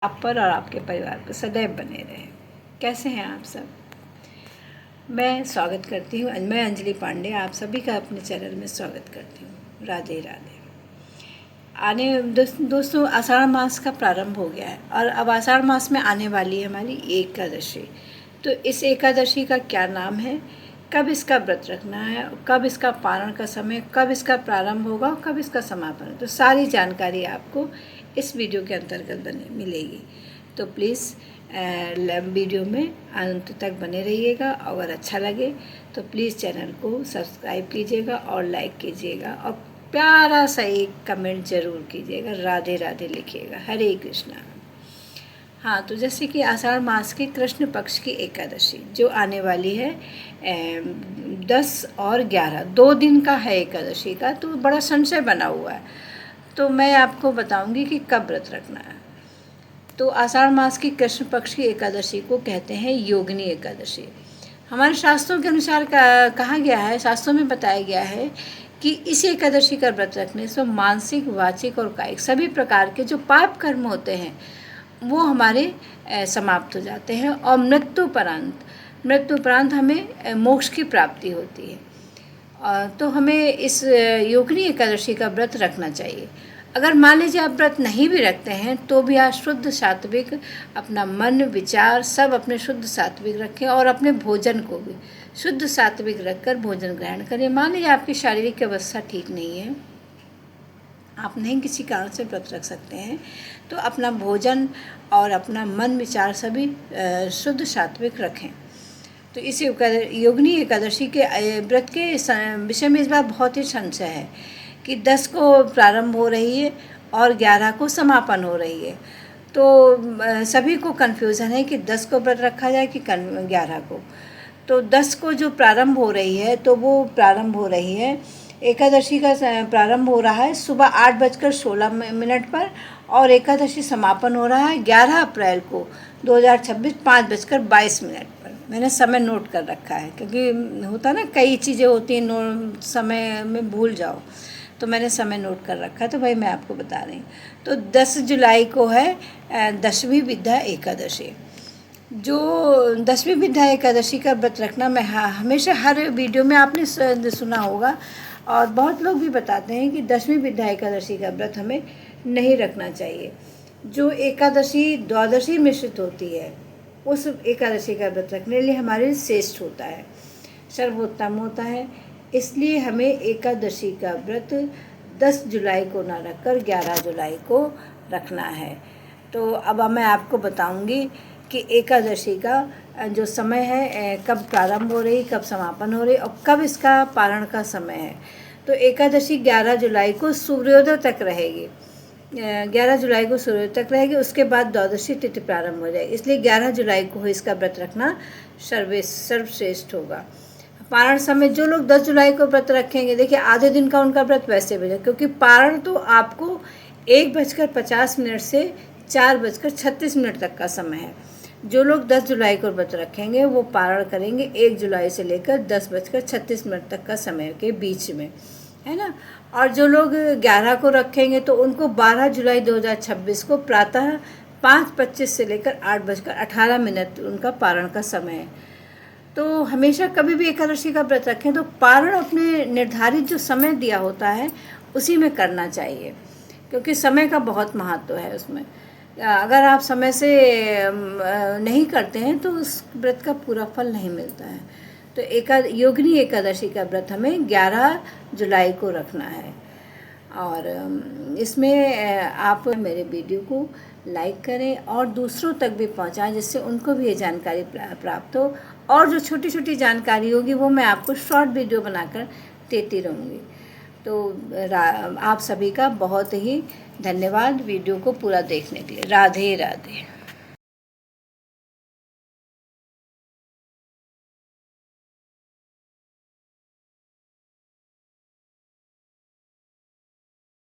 आप पर और आपके परिवार पर सदैव बने रहे। कैसे हैं आप सब? मैं स्वागत करती हूँ, मैं अंजलि पांडे आप सभी का अपने चैनल में स्वागत करती हूँ। राधे राधे। दोस्तों आषाढ़ मास का प्रारंभ हो गया है और अब आषाढ़ मास में आने वाली है हमारी एकादशी। तो इस एकादशी का क्या नाम है, कब इसका व्रत रखना है, कब इसका पारण का समय, कब इसका प्रारंभ होगा और कब इसका समापन, तो सारी जानकारी आपको इस वीडियो के अंतर्गत मिलेगी। तो प्लीज़ वीडियो में अंत तक बने रहिएगा। अगर अच्छा लगे तो प्लीज़ चैनल को सब्सक्राइब कीजिएगा और लाइक कीजिएगा और प्यारा सा एक कमेंट ज़रूर कीजिएगा, राधे राधे लिखिएगा। हरे कृष्णा। हाँ, तो जैसे कि आषाढ़ मास के कृष्ण पक्ष की एकादशी जो आने वाली है 10 और 11 2 दिन का है एकादशी का, तो बड़ा संशय बना हुआ है। तो मैं आपको बताऊंगी कि कब व्रत रखना है। तो आषाढ़ मास की कृष्ण पक्ष की एकादशी को कहते हैं योगिनी एकादशी। हमारे शास्त्रों के अनुसार कहा गया है, शास्त्रों में बताया गया है कि इस एकादशी का व्रत रखने से मानसिक, वाचिक और कायिक सभी प्रकार के जो पाप कर्म होते हैं वो हमारे समाप्त हो जाते हैं और मृत्यु उपरांत हमें मोक्ष की प्राप्ति होती है। तो हमें इस योगिनी एकादशी का व्रत रखना चाहिए। अगर मान लीजिए आप व्रत नहीं भी रखते हैं तो भी आप शुद्ध सात्विक अपना मन विचार सब अपने शुद्ध सात्विक रखें और अपने भोजन को भी शुद्ध सात्विक रखकर भोजन ग्रहण करें। मान लीजिए आपकी शारीरिक अवस्था ठीक नहीं है, आप नहीं किसी कारण से व्रत रख सकते हैं, तो अपना भोजन और अपना मन विचार सभी शुद्ध सात्विक रखें। तो इस योगिनी एकादशी के व्रत के विषय में इस बार बहुत ही संशय है कि 10 को प्रारंभ हो रही है और 11 को समापन हो रही है। तो सभी को कन्फ्यूज़न है कि 10 को व्रत रखा जाए कि 11 को। तो 10 को जो प्रारंभ हो रही है तो वो प्रारंभ हो रही है, एकादशी का प्रारंभ हो रहा है सुबह 8:16 पर और एकादशी समापन हो रहा है 11 अप्रैल को 2026 5:22 पर। मैंने समय नोट कर रखा है क्योंकि होता ना कई चीज़ें होती हैं समय में भूल जाओ, तो मैंने समय नोट कर रखा है, तो भाई मैं आपको बता रही हूँ। तो 10 जुलाई को है 10वीं विद्या एकादशी। जो 10वीं विद्या एकादशी का व्रत रखना मैं हमेशा हर वीडियो में आपने सुना होगा और बहुत लोग भी बताते हैं कि 10वीं विद्या एकादशी का व्रत हमें नहीं रखना चाहिए। जो एकादशी द्वादशी मिश्रित होती है उस एकादशी का व्रत रखने के लिए हमारे श्रेष्ठ होता है, सर्वोत्तम होता है। इसलिए हमें एकादशी का व्रत 10 जुलाई को ना रखकर 11 जुलाई को रखना है। तो अब मैं आपको बताऊंगी कि एकादशी का जो समय है कब प्रारंभ हो रही, कब समापन हो रही और कब इसका पारण का समय है। तो एकादशी 11 जुलाई को सूर्योदय तक रहेगी, 11 जुलाई को सूर्योदय तक रहेगी, उसके बाद द्वादशी तिथि प्रारंभ हो जाएगी। इसलिए 11 जुलाई को इसका व्रत रखना सर्वश्रेष्ठ होगा। पारण समय जो लोग 10 जुलाई को व्रत रखेंगे, देखिए आधे दिन का उनका व्रत वैसे भी है, क्योंकि पारण तो आपको 1:50 से 4:36 तक का समय है। जो लोग 10 जुलाई को व्रत रखेंगे वो पारण करेंगे 1 जुलाई से लेकर 10:36 तक का समय के बीच में, है ना। और जो लोग 11 को रखेंगे तो उनको 12 जुलाई 2026 को प्रातः 5:25 से लेकर 8:18 उनका पारण का समय है। तो हमेशा कभी भी एकादशी का व्रत रखें तो पारण अपने निर्धारित जो समय दिया होता है उसी में करना चाहिए, क्योंकि समय का बहुत महत्व है उसमें। अगर आप समय से नहीं करते हैं तो उस व्रत का पूरा फल नहीं मिलता है। तो योगिनी एकादशी का व्रत हमें 11 जुलाई को रखना है। और इसमें आप मेरे वीडियो को लाइक करें और दूसरों तक भी पहुंचाएं, जिससे उनको भी ये जानकारी प्राप्त हो। और जो छोटी छोटी जानकारी होगी वो मैं आपको शॉर्ट वीडियो बनाकर देती रहूँगी। तो आप सभी का बहुत ही धन्यवाद वीडियो को पूरा देखने के लिए। राधे राधे।